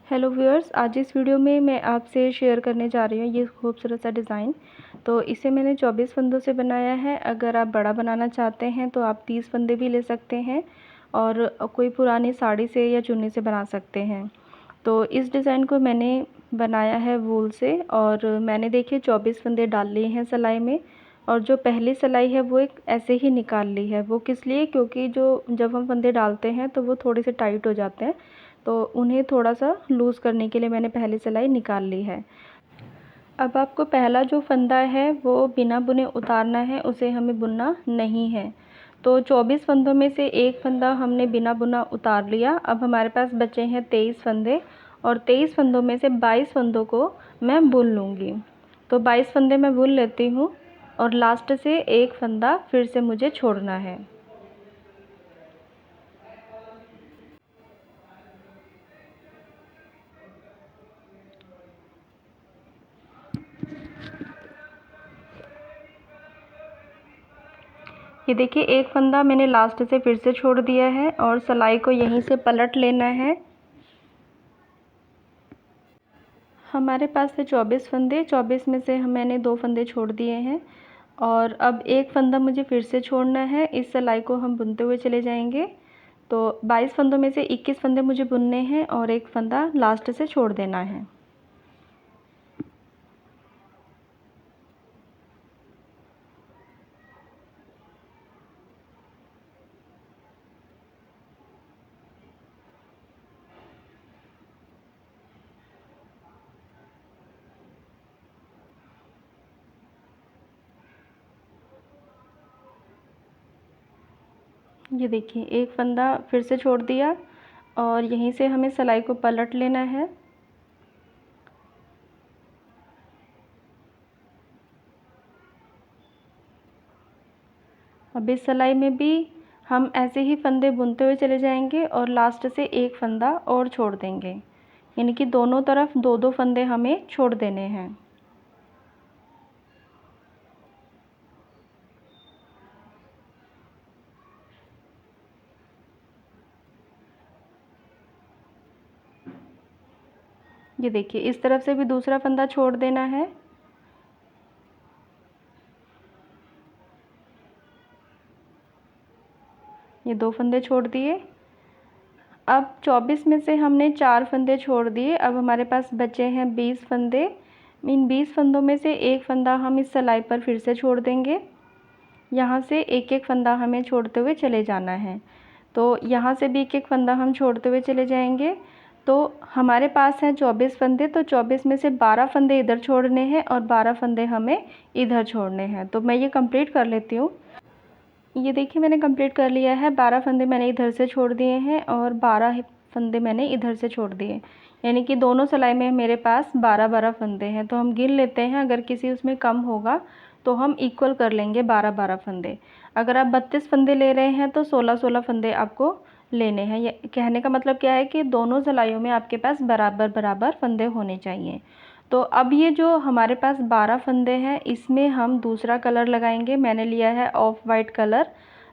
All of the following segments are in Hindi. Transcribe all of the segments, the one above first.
हेलो व्यूअर्स, आज इस वीडियो में मैं आपसे शेयर करने जा रही हूँ ये खूबसूरत सा डिज़ाइन। तो इसे मैंने 24 फंदों से बनाया है। अगर आप बड़ा बनाना चाहते हैं तो आप 30 फंदे भी ले सकते हैं और कोई पुरानी साड़ी से या चुन्नी से बना सकते हैं। तो इस डिज़ाइन को मैंने बनाया है वूल से और मैंने देखिए 24 फंदे डाल लिए हैं सिलाई में। और जो पहली सिलाई है वो एक ऐसे ही निकाल ली है। वो किस लिए? क्योंकि जो जब हम फंदे डालते हैं तो वो थोड़े से टाइट हो जाते हैं, तो उन्हें थोड़ा सा लूज़ करने के लिए मैंने पहली सिलाई निकाल ली है। अब आपको पहला जो फंदा है वो बिना बुने उतारना है, उसे हमें बुनना नहीं है। तो 24 फंदों में से एक फंदा हमने बिना बुना उतार लिया। अब हमारे पास बचे हैं 23 फंदे और 23 फंदों में से 22 फंदों को मैं बुन लूँगी। तो 22 फंदे मैं बुन लेती हूँ और लास्ट से एक फंदा फिर से मुझे छोड़ना है। ये देखिए एक फंदा मैंने लास्ट से फिर से छोड़ दिया है और सिलाई को यहीं से पलट लेना है। हमारे पास है 24 फंदे, 24 में से मैंने 2 फंदे छोड़ दिए हैं और अब एक फंदा मुझे फिर से छोड़ना है। इस सिलाई को हम बुनते हुए चले जाएंगे। तो 22 फंदों में से 21 फंदे मुझे बुनने हैं और एक फंदा लास्ट से छोड़ देना है। ये देखिए एक फंदा फिर से छोड़ दिया और यहीं से हमें सिलाई को पलट लेना है। अब इस सिलाई में भी हम ऐसे ही फंदे बुनते हुए चले जाएंगे और लास्ट से एक फंदा और छोड़ देंगे, यानी कि दोनों तरफ दो दो फंदे हमें छोड़ देने हैं। ये देखिए इस तरफ से भी दूसरा फंदा छोड़ देना है। ये 2 फंदे छोड़ दिए। अब 24 में से हमने 4 फंदे छोड़ दिए। अब हमारे पास बचे हैं 20 फंदे। इन 20 फंदों में से एक फंदा हम इस सिलाई पर फिर से छोड़ देंगे। यहाँ से एक एक फंदा हमें छोड़ते हुए चले जाना है। तो यहाँ से भी एक एक फंदा हम छोड़ते हुए चले जाएंगे। तो हमारे पास हैं 24 फंदे, तो 24 में से 12 फंदे इधर छोड़ने हैं और 12 फंदे हमें इधर छोड़ने हैं। तो मैं ये कंप्लीट कर लेती हूँ। ये देखिए मैंने कंप्लीट कर लिया है। 12 फंदे मैंने इधर से छोड़ दिए हैं और 12 फंदे मैंने इधर से छोड़ दिए, यानी कि दोनों सिलाई में मेरे पास 12-12 फंदे हैं। तो हम गिन लेते हैं, अगर किसी उसमें कम होगा तो हम इक्वल कर लेंगे 12-12 फंदे। अगर आप 32 फंदे ले रहे हैं तो 16-16 फंदे आपको लेने हैं। ये कहने का मतलब क्या है कि दोनों सिलाइयों में आपके पास बराबर बराबर फंदे होने चाहिए। तो अब ये जो हमारे पास 12 फंदे हैं इसमें हम दूसरा कलर लगाएंगे। मैंने लिया है ऑफ वाइट कलर।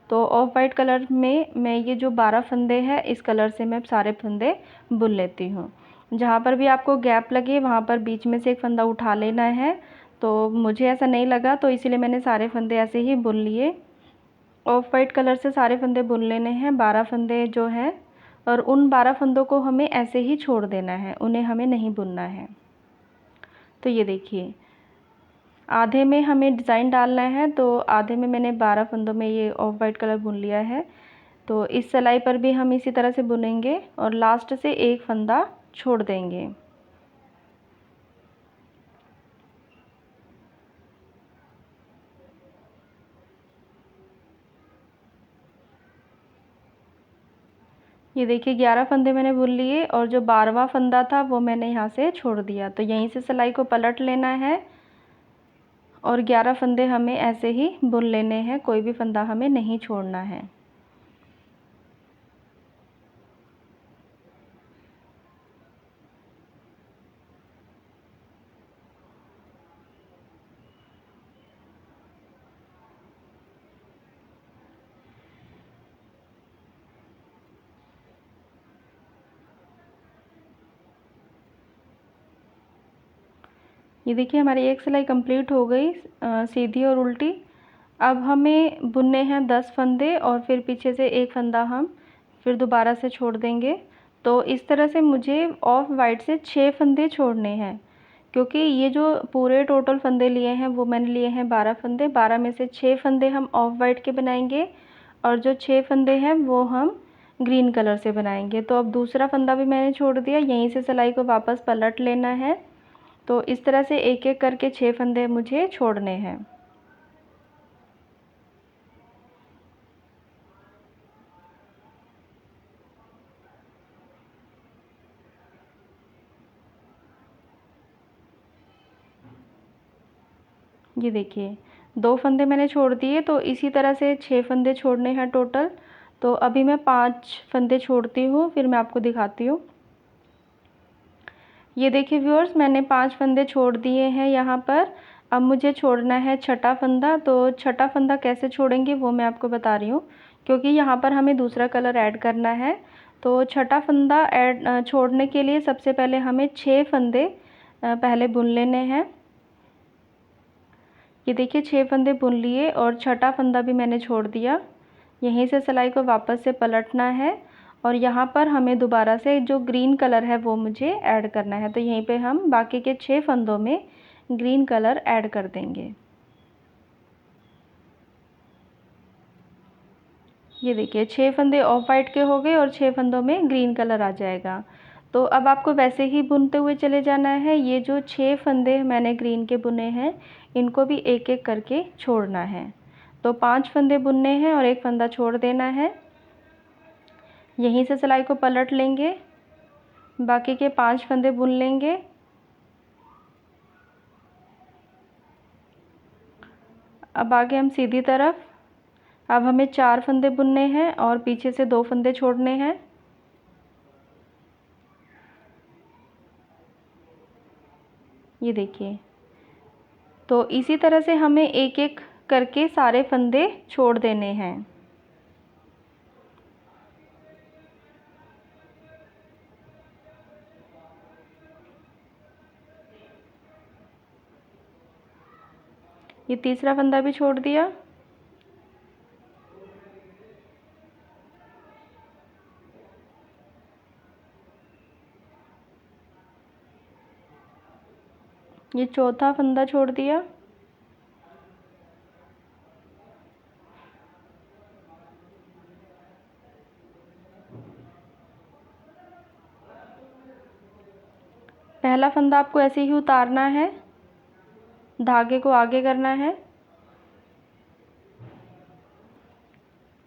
तो ऑफ वाइट कलर में मैं ये जो 12 फंदे हैं इस कलर से मैं सारे फंदे बुन लेती हूँ। जहाँ पर भी आपको गैप लगे वहाँ पर बीच में से एक फंदा उठा लेना है। तो मुझे ऐसा नहीं लगा तो इसीलिए मैंने सारे फंदे ऐसे ही बुन लिए। ऑफ वाइट कलर से सारे फंदे बुन लेने हैं, 12 फंदे जो हैं, और उन 12 फंदों को हमें ऐसे ही छोड़ देना है, उन्हें हमें नहीं बुनना है। तो ये देखिए आधे में हमें डिज़ाइन डालना है, तो आधे में मैंने 12 फंदों में ये ऑफ वाइट कलर बुन लिया है। तो इस सिलाई पर भी हम इसी तरह से बुनेंगे और लास्ट से एक फंदा छोड़ देंगे। ये देखिए 11 फंदे मैंने बुन लिए और जो 12वां फंदा था वो मैंने यहाँ से छोड़ दिया। तो यहीं से सिलाई को पलट लेना है और 11 फंदे हमें ऐसे ही बुन लेने हैं, कोई भी फंदा हमें नहीं छोड़ना है। ये देखिए हमारी एक सिलाई कंप्लीट हो गई, सीधी और उल्टी। अब हमें बुनने हैं 10 फंदे और फिर पीछे से एक फंदा हम फिर दोबारा से छोड़ देंगे। तो इस तरह से मुझे ऑफ वाइट से 6 फंदे छोड़ने हैं, क्योंकि ये जो पूरे टोटल फंदे लिए हैं वो मैंने लिए हैं 12 फंदे। 12 में से 6 फंदे हम ऑफ वाइट के बनाएंगे और जो 6 फंदे हैं वो हम ग्रीन कलर से बनाएंगे। तो अब दूसरा फंदा भी मैंने छोड़ दिया, यहीं से सिलाई को वापस पलट लेना है। तो इस तरह से एक एक करके 6 फंदे मुझे छोड़ने हैं। ये देखिए 2 फंदे मैंने छोड़ दिए, तो इसी तरह से 6 फंदे छोड़ने हैं टोटल। तो अभी मैं 5 फंदे छोड़ती हूँ, फिर मैं आपको दिखाती हूँ। ये देखिए व्यूअर्स, मैंने 5 फंदे छोड़ दिए हैं यहाँ पर। अब मुझे छोड़ना है छठा फंदा। तो छठा फंदा कैसे छोड़ेंगे वो मैं आपको बता रही हूँ, क्योंकि यहाँ पर हमें दूसरा कलर ऐड करना है। तो छठा फंदा छोड़ने के लिए सबसे पहले हमें 6 फंदे पहले बुन लेने हैं। ये देखिए 6 फंदे बुन लिए और छठा फंदा भी मैंने छोड़ दिया। यहीं से सिलाई को वापस से पलटना है और यहाँ पर हमें दोबारा से जो ग्रीन कलर है वो मुझे ऐड करना है। तो यहीं पे हम बाकी के 6 फंदों में ग्रीन कलर ऐड कर देंगे। ये देखिए 6 फंदे ऑफ वाइट के हो गए और 6 फंदों में ग्रीन कलर आ जाएगा। तो अब आपको वैसे ही बुनते हुए चले जाना है। ये जो 6 फंदे मैंने ग्रीन के बुने हैं इनको भी एक एक करके छोड़ना है। तो 5 फंदे बुनने हैं और एक फंदा छोड़ देना है। यहीं से सिलाई को पलट लेंगे, बाकी के 5 फंदे बुन लेंगे। अब आगे हम सीधी तरफ। अब हमें 4 फंदे बुनने हैं और पीछे से 2 फंदे छोड़ने हैं। ये देखिए, तो इसी तरह से हमें एक एक करके सारे फंदे छोड़ देने हैं। ये तीसरा फंदा भी छोड़ दिया। ये चौथा फंदा छोड़ दिया। पहला फंदा आपको ऐसे ही उतारना है, धागे को आगे करना है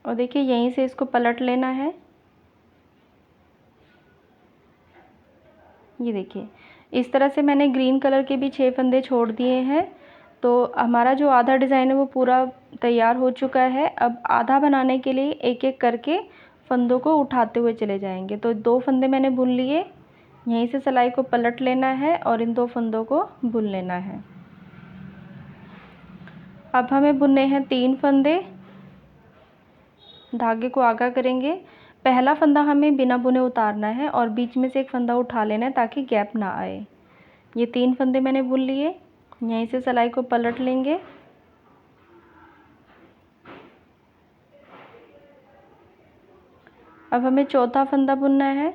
और देखिए यहीं से इसको पलट लेना है। ये देखिए इस तरह से मैंने ग्रीन कलर के भी 6 फंदे छोड़ दिए हैं। तो हमारा जो आधा डिज़ाइन है वो पूरा तैयार हो चुका है। अब आधा बनाने के लिए एक एक करके फंदों को उठाते हुए चले जाएंगे। तो 2 फंदे मैंने बुन लिए, यहीं से सिलाई को पलट लेना है और इन 2 फंदों को बुन लेना है। अब हमें बुनने हैं 3 फंदे। धागे को आगा करेंगे। पहला फंदा हमें बिना बुने उतारना है और बीच में से एक फंदा उठा लेना है ताकि गैप ना आए। ये 3 फंदे मैंने बुन लिए, यहीं से सिलाई को पलट लेंगे। अब हमें चौथा फंदा बुनना है।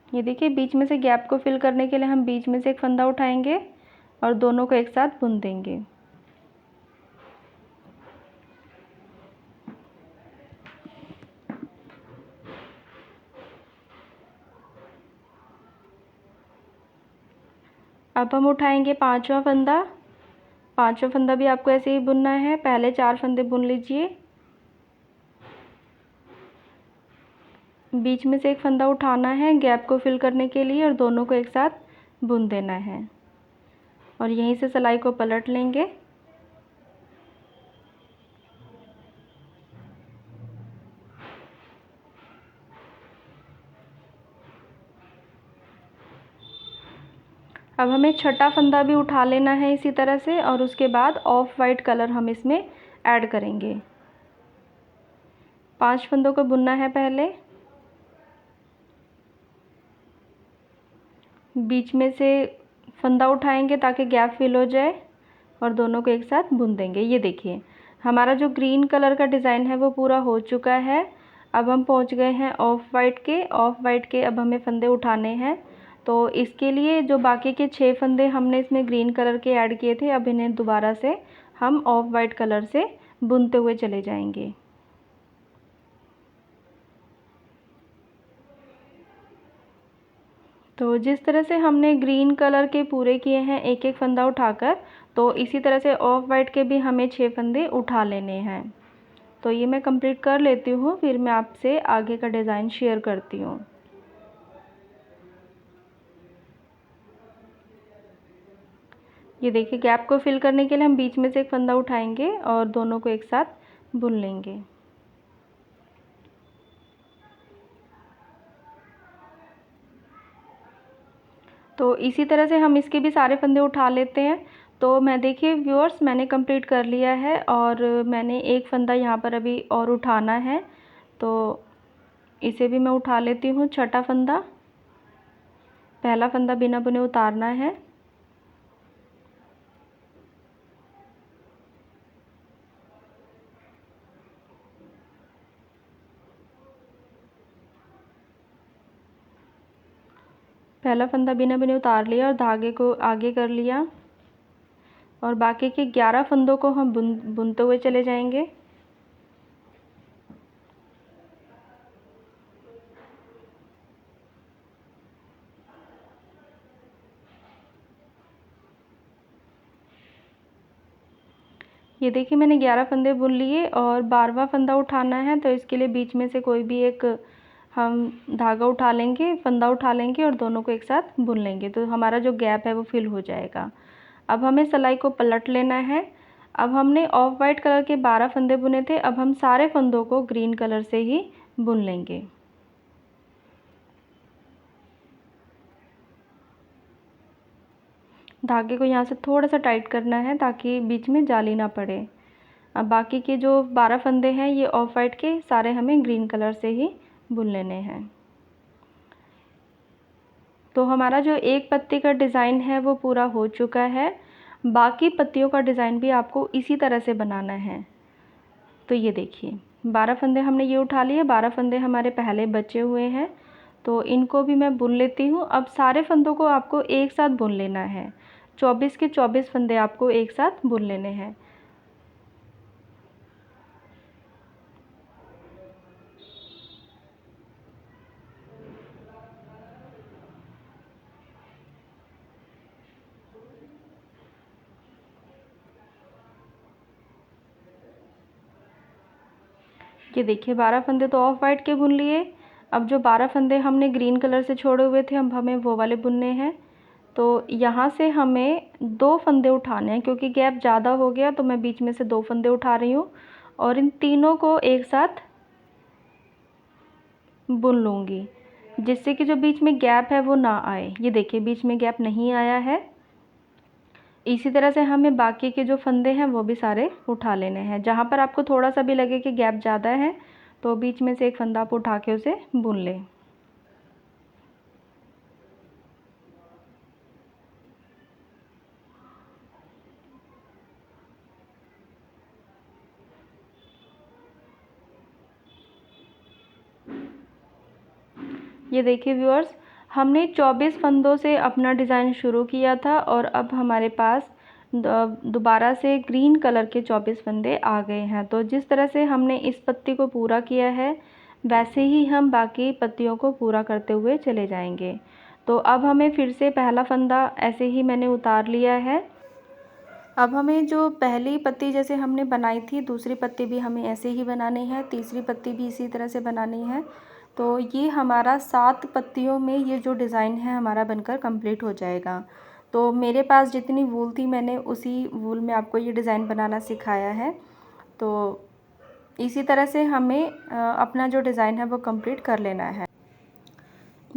ये देखिए बीच में से गैप को फिल करने के लिए हम बीच में से एक फंदा उठाएंगे और दोनों को एक साथ बुन देंगे। अब हम उठाएंगे 5वां फंदा। 5वां फंदा भी आपको ऐसे ही बुनना है। पहले 4 फंदे बुन लीजिए, बीच में से एक फंदा उठाना है गैप को फिल करने के लिए और दोनों को एक साथ बुन देना है और यहीं से सिलाई को पलट लेंगे। अब हमें छठा फंदा भी उठा लेना है इसी तरह से और उसके बाद ऑफ वाइट कलर हम इसमें ऐड करेंगे। 5 फंदों को बुनना है पहले। बीच में से फंदा उठाएंगे ताकि गैप फिल हो जाए और दोनों को एक साथ बुन देंगे। ये देखिए हमारा जो ग्रीन कलर का डिज़ाइन है वो पूरा हो चुका है। अब हम पहुंच गए हैं ऑफ वाइट के अब हमें फंदे उठाने हैं। तो इसके लिए जो बाकी के 6 फंदे हमने इसमें ग्रीन कलर के ऐड किए थे, अब इन्हें दोबारा से हम ऑफ वाइट कलर से बुनते हुए चले जाएंगे। तो जिस तरह से हमने ग्रीन कलर के पूरे किए हैं एक एक फंदा उठाकर, तो इसी तरह से ऑफ वाइट के भी हमें 6 फंदे उठा लेने हैं। तो ये मैं कंप्लीट कर लेती हूँ, फिर मैं आपसे आगे का डिज़ाइन शेयर करती हूँ। ये देखिए गैप को फिल करने के लिए हम बीच में से एक फंदा उठाएंगे और दोनों को एक साथ बुन लेंगे। तो इसी तरह से हम इसके भी सारे फंदे उठा लेते हैं। तो मैं देखिए व्यूअर्स मैंने कंप्लीट कर लिया है और मैंने एक फंदा यहाँ पर अभी और उठाना है, तो इसे भी मैं उठा लेती हूँ। छठा फंदा, पहला फंदा बिना बुने उतारना है। पहला फंदा बिना बुने उतार लिया और धागे को आगे कर लिया और बाकी के 11 फंदों को हम बुनते हुए चले जाएंगे। ये देखिए मैंने 11 फंदे बुन लिए और 12वां फंदा उठाना है, तो इसके लिए बीच में से कोई भी एक हम धागा उठा लेंगे, फंदा उठा लेंगे और दोनों को एक साथ बुन लेंगे, तो हमारा जो गैप है वो फिल हो जाएगा। अब हमें सिलाई को पलट लेना है। अब हमने ऑफ वाइट कलर के 12 फंदे बुने थे, अब हम सारे फंदों को ग्रीन कलर से ही बुन लेंगे। धागे को यहाँ से थोड़ा सा टाइट करना है ताकि बीच में जाली ना पड़े। अब बाकी के जो 12 फंदे हैं ये ऑफ वाइट के सारे हमें ग्रीन कलर से ही बुन लेने हैं। तो हमारा जो एक पत्ती का डिज़ाइन है वो पूरा हो चुका है। बाकी पत्तियों का डिज़ाइन भी आपको इसी तरह से बनाना है। तो ये देखिए 12 फंदे हमने ये उठा लिए, 12 फंदे हमारे पहले बचे हुए हैं, तो इनको भी मैं बुन लेती हूँ। अब सारे फंदों को आपको एक साथ बुन लेना है। 24 के 24 फंदे आपको एक साथ बुन लेने हैं। ये देखिए 12 फंदे तो ऑफ वाइट के बुन लिए। अब जो 12 फंदे हमने ग्रीन कलर से छोड़े हुए थे अब हमें वो वाले बुनने हैं। तो यहाँ से हमें 2 फंदे उठाने हैं, क्योंकि गैप ज़्यादा हो गया तो मैं बीच में से 2 फंदे उठा रही हूँ और इन तीनों को एक साथ बुन लूँगी, जिससे कि जो बीच में गैप है वो ना आए। ये देखिए बीच में गैप नहीं आया है। इसी तरह से हमें बाकी के जो फंदे हैं वो भी सारे उठा लेने हैं। जहाँ पर आपको थोड़ा सा भी लगे कि गैप ज़्यादा है तो बीच में से एक फंदा आप उठा के उसे बुन लें। ये देखिए व्यूअर्स हमने 24 फंदों से अपना डिज़ाइन शुरू किया था और अब हमारे पास दोबारा से ग्रीन कलर के 24 फंदे आ गए हैं। तो जिस तरह से हमने इस पत्ती को पूरा किया है वैसे ही हम बाकी पत्तियों को पूरा करते हुए चले जाएंगे। तो अब हमें फिर से पहला फंदा ऐसे ही मैंने उतार लिया है। अब हमें जो पहली पत्ती जैसे हमने बनाई थी दूसरी पत्ती भी हमें ऐसे ही बनानी है, तीसरी पत्ती भी इसी तरह से बनानी है। तो ये हमारा 7 पत्तियों में ये जो डिज़ाइन है हमारा बनकर कंप्लीट हो जाएगा। तो मेरे पास जितनी वूल थी मैंने उसी वूल में आपको ये डिज़ाइन बनाना सिखाया है। तो इसी तरह से हमें अपना जो डिज़ाइन है वो कंप्लीट कर लेना है।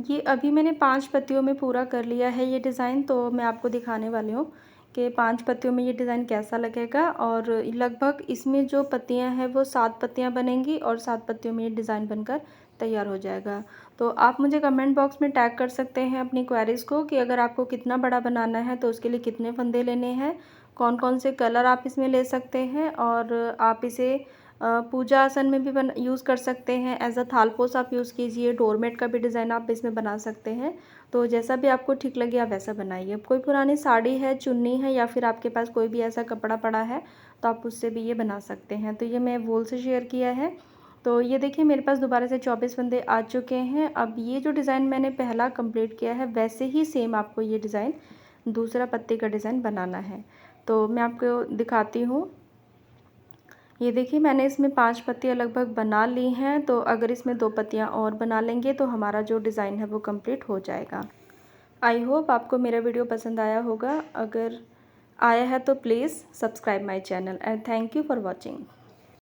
ये अभी मैंने 5 पत्तियों में पूरा कर लिया है ये डिज़ाइन, तो मैं आपको दिखाने वाली हूँ कि 5 पत्तियों में ये डिज़ाइन कैसा लगेगा। और लगभग इसमें जो पत्तियाँ हैं वो 7 पत्तियाँ बनेंगी और 7 पत्तियों में ये डिज़ाइन बनकर तैयार हो जाएगा। तो आप मुझे कमेंट बॉक्स में टैग कर सकते हैं अपनी क्वेरीज़ को कि अगर आपको कितना बड़ा बनाना है तो उसके लिए कितने फंदे लेने हैं, कौन कौन से कलर आप इसमें ले सकते हैं, और आप इसे पूजा आसन में भी यूज़ कर सकते हैं। एज अ थालपोस आप यूज़ कीजिए, डोरमेट का भी डिज़ाइन आप इसमें बना सकते हैं। तो जैसा भी आपको ठीक लगे आप वैसा बनाइए। कोई पुरानी साड़ी है, चुन्नी है, या फिर आपके पास कोई भी ऐसा कपड़ा पड़ा है तो आप उससे भी ये बना सकते हैं। तो ये मैं वूल से शेयर किया है। तो ये देखिए मेरे पास दोबारा से 24 फंदे आ चुके हैं। अब ये जो डिज़ाइन मैंने पहला कंप्लीट किया है वैसे ही सेम आपको ये डिज़ाइन दूसरा पत्ते का डिज़ाइन बनाना है। तो मैं आपको दिखाती हूँ। ये देखिए मैंने इसमें 5 पत्तियाँ लगभग बना ली हैं। तो अगर इसमें 2 पत्तियाँ और बना लेंगे तो हमारा जो डिज़ाइन है वो कंप्लीट हो जाएगा। आई होप आपको मेरा वीडियो पसंद आया होगा। अगर आया है तो please subscribe my channel and thank you for watching.